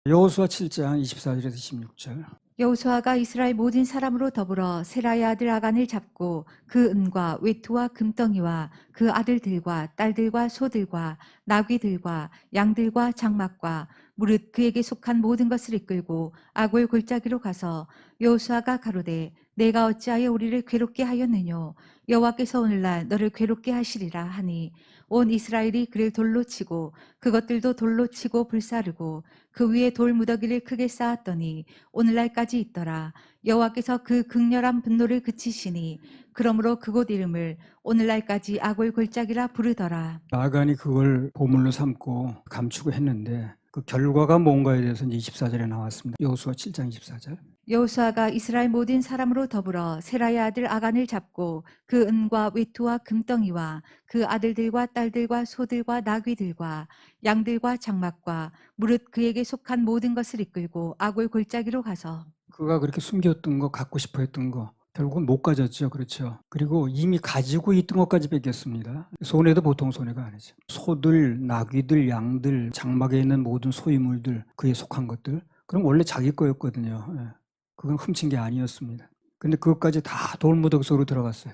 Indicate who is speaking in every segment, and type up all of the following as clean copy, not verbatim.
Speaker 1: 여호수아 7장 24절에서 26절.
Speaker 2: 여호수아가 이스라엘 모든 사람으로 더불어 세라의 아들 아간을 잡고 그 은과 외투와 금덩이와 그 아들들과 딸들과 소들과 나귀들과 양들과 장막과 무릇 그에게 속한 모든 것을 이끌고 아골 골짜기로 가서 여호수아가 가로되 내가 어찌하여 우리를 괴롭게 하였느뇨 여호와께서 오늘날 너를 괴롭게 하시리라 하니 온 이스라엘이 그를 돌로 치고 그것들도 돌로 치고 불사르고 그 위에 돌 무더기를 크게 쌓았더니 오늘날까지 있더라. 여호와께서 그 극렬한 분노를 그치시니 그러므로 그곳 이름을 오늘날까지 아골 골짜기라 부르더라.
Speaker 1: 아간이 그걸 보물로 삼고 감추고 했는데 그 결과가 뭔가에 대해서 이제 24절에 나왔습니다. 여호수아 7장 24절.
Speaker 2: 여호수아가 이스라엘 모든 사람으로 더불어 세라의 아들 아간을 잡고 그 은과 외투와 금덩이와 그 아들들과 딸들과 소들과 나귀들과 양들과 장막과 무릇 그에게 속한 모든 것을 이끌고 아골 골짜기로 가서
Speaker 1: 그가 그렇게 숨겼던 거, 갖고 싶어 했던 거 결국은 못 가졌죠. 그렇죠. 그리고 이미 가지고 있던 것까지 뺏겼습니다. 손해도 보통 손해가 아니죠. 소들, 나귀들, 양들, 장막에 있는 모든 소유물들, 그에 속한 것들, 그럼 원래 자기 거였거든요. 예. 그건 훔친 게 아니었습니다. 근데 그것까지 다 돌무더기 속으로 들어갔어요.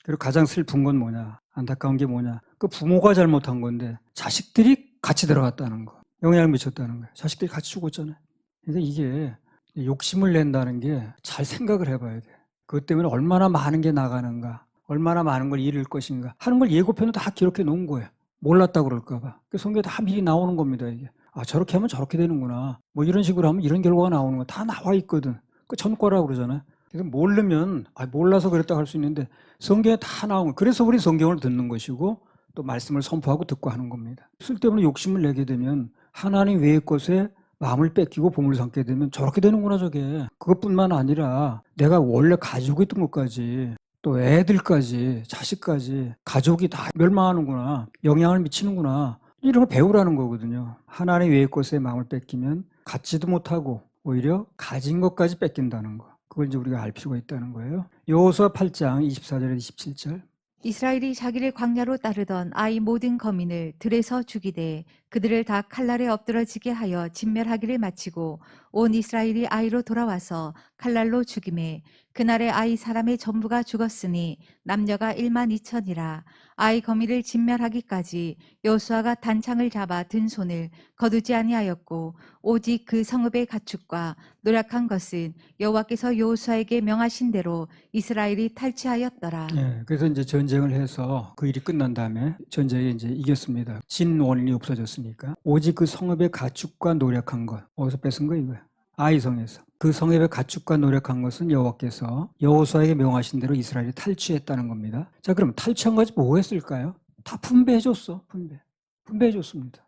Speaker 1: 그리고 가장 슬픈 건 뭐냐, 안타까운 게 뭐냐, 그 부모가 잘못한 건데 자식들이 같이 들어갔다는 거, 영향을 미쳤다는 거예요. 자식들이 같이 죽었잖아요. 그러니까 이게 욕심을 낸다는 게 잘 생각을 해봐야 돼. 그것 때문에 얼마나 많은 게 나가는가, 얼마나 많은 걸 잃을 것인가 하는 걸 예고편에 다 기록해 놓은 거예요. 몰랐다고 그럴까봐. 그 성경에 다 미리 나오는 겁니다. 이게 아, 저렇게 하면 저렇게 되는구나, 뭐 이런 식으로 하면 이런 결과가 나오는 거 다 나와 있거든. 그 전과라고 그러잖아요. 그래서 모르면 몰라서 그랬다고 할 수 있는데 성경에 다 나온 거예요. 그래서 우리 성경을 듣는 것이고 또 말씀을 선포하고 듣고 하는 겁니다. 쓸데없는 욕심을 내게 되면 하나님 외의 것에 마음을 뺏기고 보물 삼게 되면 저렇게 되는구나 저게. 그것뿐만 아니라 내가 원래 가지고 있던 것까지, 또 애들까지, 자식까지, 가족이 다 멸망하는구나, 영향을 미치는구나, 이런 걸 배우라는 거거든요. 하나님 외의 것에 마음을 뺏기면 갖지도 못하고 오히려 가진 것까지 뺏긴다는 거, 그걸 이제 우리가 알 필요가 있다는 거예요. 여호수아 8장 24절에서 27절.
Speaker 2: 이스라엘이 자기를 광야로 따르던 아이 모든 거민을 들에서 죽이되 그들을 다 칼날에 엎드러지게 하여 진멸하기를 마치고 온 이스라엘이 아이로 돌아와서 칼날로 죽임에 그날의 아이 사람의 전부가 죽었으니 남녀가 1만 2천이라. 아이 거미를 진멸하기까지 여호수아가 단창을 잡아 든 손을 거두지 아니하였고 오직 그 성읍의 가축과 노력한 것은 여호와께서 여호수아에게 명하신 대로 이스라엘이 탈취하였더라.
Speaker 1: 예, 그래서 이제 전쟁을 해서 그 일이 끝난 다음에 전쟁에 이제 이겼습니다. 진 원인이 없어졌으니까. 오직 그 성읍의 가축과 노력한 것, 어디서 뺏은 거 이거야? 아이성에서. 그 성읍의 가축과 노력한 것은 여호와께서 여호수아에게 명하신 대로 이스라엘이 탈취했다는 겁니다. 자, 그럼 탈취한 것이 뭐 했을까요? 다 분배해줬어. 분배해줬습니다.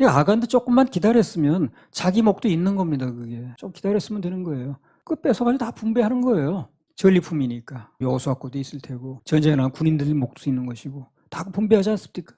Speaker 1: 아간도 조금만 기다렸으면 자기 목도 있는 겁니다. 그게 좀 기다렸으면 되는 거예요. 그 뺏어가지고 다 분배하는 거예요. 전리품이니까. 여호수아 것도 있을 테고 전쟁에 나간 군인들 목도 있는 것이고 다 분배하지 않습니까?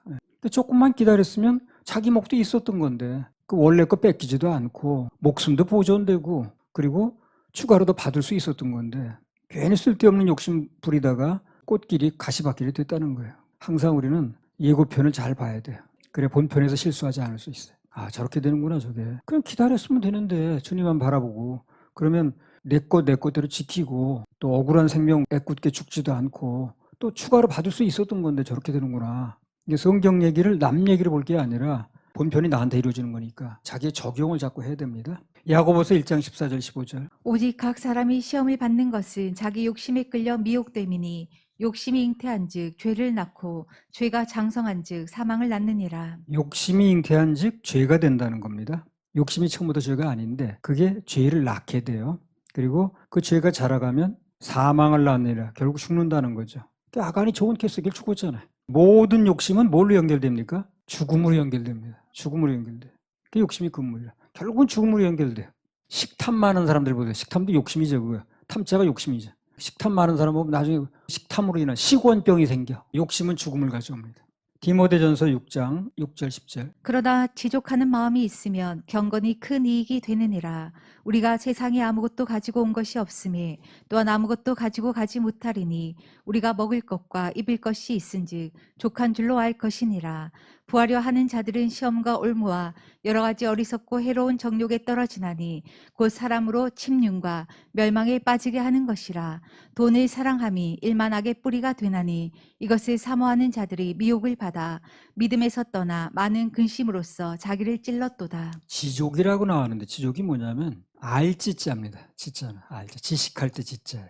Speaker 1: 조금만 기다렸으면 자기 목도 있었던 건데 그 원래 거 뺏기지도 않고 목숨도 보존되고 그리고 추가로도 받을 수 있었던 건데 괜히 쓸데없는 욕심 부리다가 꽃길이 가시밭길이 됐다는 거예요. 항상 우리는 예고편을 잘 봐야 돼요. 그래 본편에서 실수하지 않을 수 있어요. 아, 저렇게 되는구나 저게. 그냥 기다렸으면 되는데 주님만 바라보고 그러면 내 것대로 지키고 또 억울한 생명 애꿎게 죽지도 않고 또 추가로 받을 수 있었던 건데 저렇게 되는구나. 이게 성경 얘기를 남 얘기를 볼 게 아니라 본편이 나한테 이루어지는 거니까 자기의 적용을 자꾸 해야 됩니다. 야고보서 1장 14절 15절.
Speaker 2: 오직 각 사람이 시험을 받는 것은 자기 욕심에 끌려 미혹됨이니 욕심이 잉태한즉 죄를 낳고 죄가 장성한즉 사망을 낳느니라.
Speaker 1: 욕심이 잉태한 즉 죄가 된다는 겁니다. 욕심이 처음부터 죄가 아닌데 그게 죄를 낳게 돼요. 그리고 그 죄가 자라가면 사망을 낳느니라. 결국 죽는다는 거죠. 아간이 좋은 케이스길 죽었잖아요. 모든 욕심은 뭘로 연결됩니까? 죽음으로 연결됩니다. 죽음으로 연결돼요. 그 욕심이 근물이라. 결국은 죽음으로 연결돼요. 식탐 많은 사람들 보세요. 식탐도 욕심이죠. 그거. 탐자가 욕심이죠. 식탐 많은 사람 보면 나중에 식탐으로 인한 식원병이 생겨. 욕심은 죽음을 가져옵니다. 디모데전서 6장 6절 10절.
Speaker 2: 그러나 지족하는 마음이 있으면 경건이 큰 이익이 되느니라. 우리가 세상에 아무것도 가지고 온 것이 없음에 또한 아무것도 가지고 가지 못하리니 우리가 먹을 것과 입을 것이 있은즉 족한 줄로 알 것이니라. 부하려 하는 자들은 시험과 올무와 여러 가지 어리석고 해로운 정욕에 떨어지나니 곧 사람으로 침륜과 멸망에 빠지게 하는 것이라. 돈을 사랑함이 일만하게 뿌리가 되나니 이것을 사모하는 자들이 미혹을 받아 믿음에서 떠나 많은 근심으로써 자기를 찔렀도다.
Speaker 1: 지족이라고 나왔는데 지족이 뭐냐면 알지자입니다. 지자는 알자. 지식할 때 지자예요.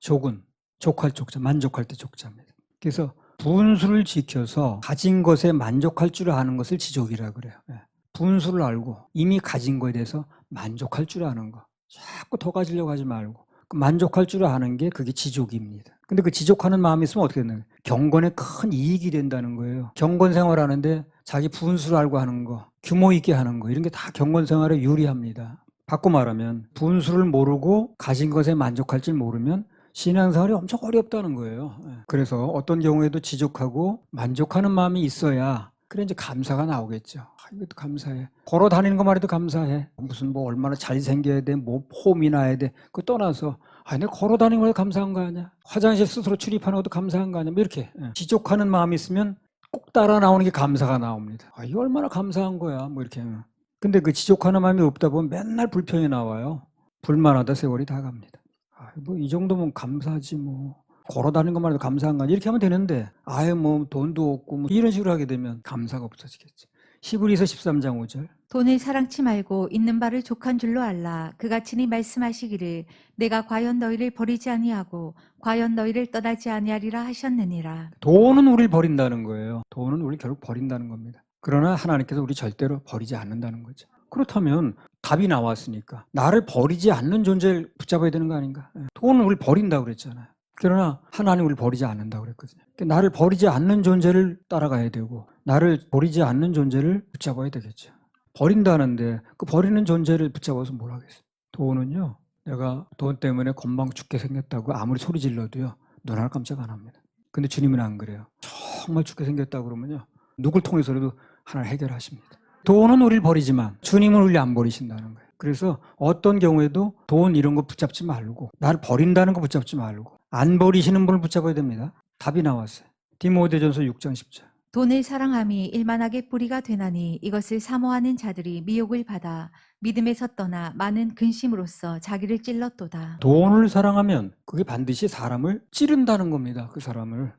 Speaker 1: 족은 족할 족자, 만족할 때 족자입니다. 그래서 분수를 지켜서 가진 것에 만족할 줄 아는 것을 지족이라고 그래요. 분수를 알고 이미 가진 것에 대해서 만족할 줄 아는 거. 자꾸 더 가지려고 하지 말고 그 만족할 줄 아는 게 그게 지족입니다. 근데 그 지족하는 마음이 있으면 어떻게 되나요? 경건에 큰 이익이 된다는 거예요. 경건 생활하는데 자기 분수를 알고 하는 거, 규모 있게 하는 거 이런 게 다 경건 생활에 유리합니다. 바꿔 말하면 분수를 모르고 가진 것에 만족할 줄 모르면 신앙생활이 엄청 어렵다는 거예요. 그래서 어떤 경우에도 지족하고 만족하는 마음이 있어야 그래 이제 감사가 나오겠죠. 이것도 감사해. 걸어 다니는 것만 해도 감사해. 무슨 뭐 얼마나 잘 생겨야 돼, 뭐 폼이 나야 돼. 그거 떠나서 내가 걸어 다니는 거에 감사한 거 아니야. 화장실 스스로 출입하는 것도 감사한 거 아니야. 뭐 이렇게 지족하는 마음이 있으면 꼭 따라 나오는 게 감사가 나옵니다. 이거 얼마나 감사한 거야. 뭐 이렇게. 근데 그 지족하는 마음이 없다 보면 맨날 불평이 나와요. 불만하다 세월이 다 갑니다. 뭐 이 정도면 감사하지 뭐. 걸어다니는 것만 해도 감사한 거 아니야. 이렇게 하면 되는데 아예 뭐 돈도 없고 뭐 이런 식으로 하게 되면 감사가 없어지겠지. 히브리서 13장 5절.
Speaker 2: 돈을 사랑치 말고 있는 바를 족한 줄로 알라. 그가 친히 말씀하시기를 내가 과연 너희를 버리지 아니하고 과연 너희를 떠나지 아니하리라 하셨느니라.
Speaker 1: 돈은 우리를 버린다는 거예요. 돈은 우리를 결국 버린다는 겁니다. 그러나 하나님께서 우리 절대로 버리지 않는다는 거죠. 그렇다면 답이 나왔으니까 나를 버리지 않는 존재를 붙잡아야 되는 거 아닌가? 돈은 우리를 버린다고 그랬잖아요. 그러나 하나님 우리를 버리지 않는다고 그랬거든요. 나를 버리지 않는 존재를 따라가야 되고 나를 버리지 않는 존재를 붙잡아야 되겠죠. 버린다는데 그 버리는 존재를 붙잡아서 뭘 하겠어요. 돈은요. 내가 돈 때문에 건방 죽게 생겼다고 아무리 소리 질러도요. 눈 하나 깜짝 안 합니다. 근데 주님은 안 그래요. 정말 죽게 생겼다고 그러면요. 누굴 통해서라도 하나를 해결하십니다. 돈은 우리를 버리지만 주님은 우리를 안 버리신다는 거예요. 그래서 어떤 경우에도 돈 이런 거 붙잡지 말고 나를 버린다는 거 붙잡지 말고 안 버리시는 분을 붙잡아야 됩니다. 답이 나왔어요. 디모데전서 6장 10절.
Speaker 2: 돈을 사랑함이 일만하게 뿌리가 되나니 이것을 사모하는 자들이 미혹을 받아 믿음에서 떠나 많은 근심으로써 자기를 찔렀도다.
Speaker 1: 돈을 사랑하면 그게 반드시 사람을 찌른다는 겁니다. 그 사람을.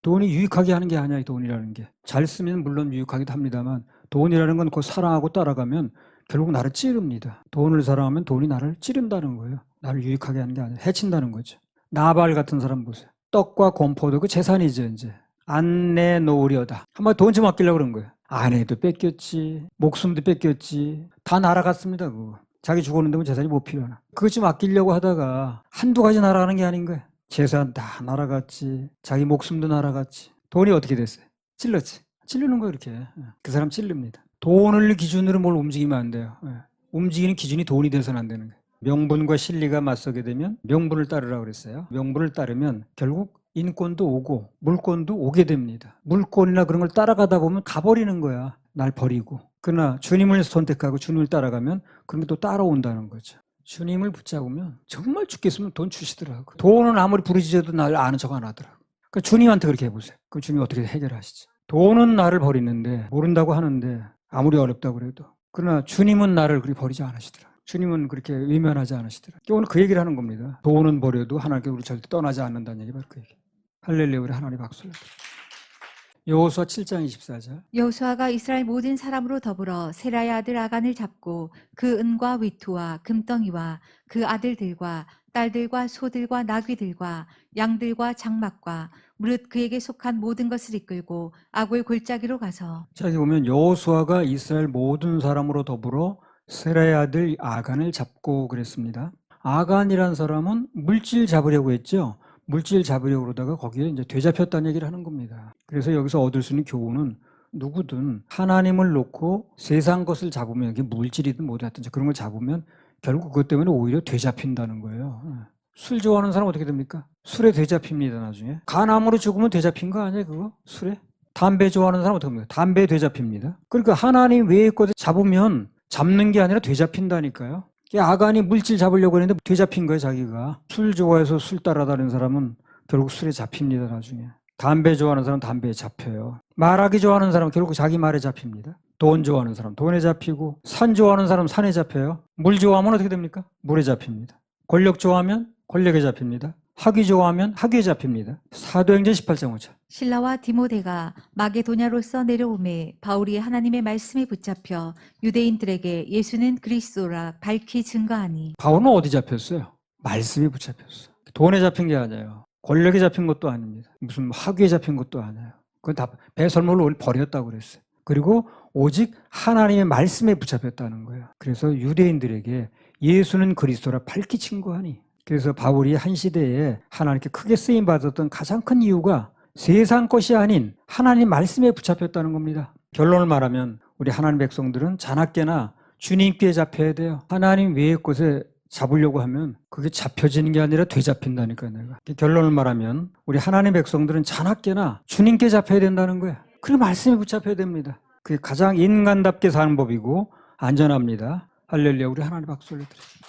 Speaker 1: 돈이 유익하게 하는 게 아니야. 이 돈이라는 게. 잘 쓰면 물론 유익하기도 합니다만 돈이라는 건 그 사랑하고 따라가면 결국 나를 찌릅니다. 돈을 사랑하면 돈이 나를 찌른다는 거예요. 나를 유익하게 하는 게 아니라 해친다는 거죠. 나발 같은 사람 보세요. 떡과 권포도 그 재산이죠. 이제 안 내놓으려다. 한번 돈 좀 아끼려고 그런 거예요. 아내도 뺏겼지, 목숨도 뺏겼지, 다 날아갔습니다. 그거. 자기 죽었는데 뭐 재산이 뭐 필요하나. 그것 좀 아끼려고 하다가 한두 가지 날아가는 게 아닌 거예요. 재산 다 날아갔지, 자기 목숨도 날아갔지. 돈이 어떻게 됐어요? 찔렀지. 찔르는 거예요. 이렇게. 그 사람 찔릅니다. 돈을 기준으로 뭘 움직이면 안 돼요. 움직이는 기준이 돈이 돼서는 안 되는 거예요. 명분과 실리가 맞서게 되면 명분을 따르라고 그랬어요. 명분을 따르면 결국 인권도 오고 물권도 오게 됩니다. 물권이나 그런 걸 따라가다 보면 가버리는 거야. 날 버리고. 그러나 주님을 선택하고 주님을 따라가면 그런 게 또 따라온다는 거죠. 주님을 붙잡으면 정말 죽겠으면 돈 주시더라고. 돈은 아무리 부르짖어도 날 아는 척 안 하더라고. 그러니까 주님한테 그렇게 해보세요. 그럼 주님이 어떻게 해결하시지? 돈은 나를 버리는데 모른다고 하는데 아무리 어렵다고 그래도 그러나 주님은 나를 그렇게 버리지 않으시더라. 주님은 그렇게 외면하지 않으시더라. 오늘 그 얘기를 하는 겁니다. 돈은 버려도 하나님께 우리 절대 떠나지 않는다는 얘기 바로 그 얘기. 할렐루야. 우리 하나님 박수를 드립니다. 여호수아 7장 24절.
Speaker 2: 여호수아가 이스라엘 모든 사람으로 더불어 세라의 아들 아간을 잡고 그 은과 위투와 금덩이와 그 아들들과 딸들과 소들과 나귀들과 양들과 장막과 무릇 그에게 속한 모든 것을 이끌고 아골 골짜기로 가서.
Speaker 1: 자, 여기 보면 여호수아가 이스라엘 모든 사람으로 더불어 세라의 아들 아간을 잡고 그랬습니다. 아간이란 사람은 물질 잡으려고 했죠. 물질 잡으려고 그러다가 거기에 이제 되잡혔다는 얘기를 하는 겁니다. 그래서 여기서 얻을 수 있는 교훈은 누구든 하나님을 놓고 세상 것을 잡으면 이게 물질이든 뭐든 그런 걸 잡으면 결국 그것 때문에 오히려 되잡힌다는 거예요. 술 좋아하는 사람 어떻게 됩니까? 술에 되잡힙니다. 나중에 간암으로 죽으면 되잡힌 거 아니에요? 그거? 술에? 담배 좋아하는 사람 어떻게 합니까? 담배에 되잡힙니다. 그러니까 하나님 외의 것을 잡으면 잡는 게 아니라 되잡힌다니까요. 아간이 물질 잡으려고 했는데 되잡힌 거예요. 자기가. 술 좋아해서 술 따라다니는 사람은 결국 술에 잡힙니다. 나중에. 담배 좋아하는 사람 담배에 잡혀요. 말하기 좋아하는 사람 결국 자기 말에 잡힙니다. 돈 좋아하는 사람 돈에 잡히고, 산 좋아하는 사람 산에 잡혀요. 물 좋아하면 어떻게 됩니까? 물에 잡힙니다. 권력 좋아하면 권력에 잡힙니다. 학위 좋아하면 학위에 잡힙니다. 사도행전 18장 5절.
Speaker 2: 실라와 디모데가 마게도냐로서 내려오매 바울이 하나님의 말씀에 붙잡혀 유대인들에게 예수는 그리스도라 밝히 증거하니.
Speaker 1: 바울은 어디 잡혔어요? 말씀에 붙잡혔어. 돈에 잡힌 게 아니에요. 권력에 잡힌 것도 아닙니다. 무슨 학위에 잡힌 것도 아니에요. 그건 다 배설물로 버렸다고 그랬어요. 그리고 오직 하나님의 말씀에 붙잡혔다는 거예요. 그래서 유대인들에게 예수는 그리스도라 밝히 증거하니. 그래서 바울이 한 시대에 하나님께 크게 쓰임 받았던 가장 큰 이유가 세상 것이 아닌 하나님 말씀에 붙잡혔다는 겁니다. 결론을 말하면 우리 하나님 백성들은 자나깨나 주님께 잡혀야 돼요. 하나님 외의 것에 잡으려고 하면 그게 잡혀지는 게 아니라 되잡힌다니까요. 내가. 결론을 말하면 우리 하나님 백성들은 자나깨나 주님께 잡혀야 된다는 거예요. 그리고 말씀에 붙잡혀야 됩니다. 그게 가장 인간답게 사는 법이고 안전합니다. 할렐루야. 우리 하나님 박수를 드립니다.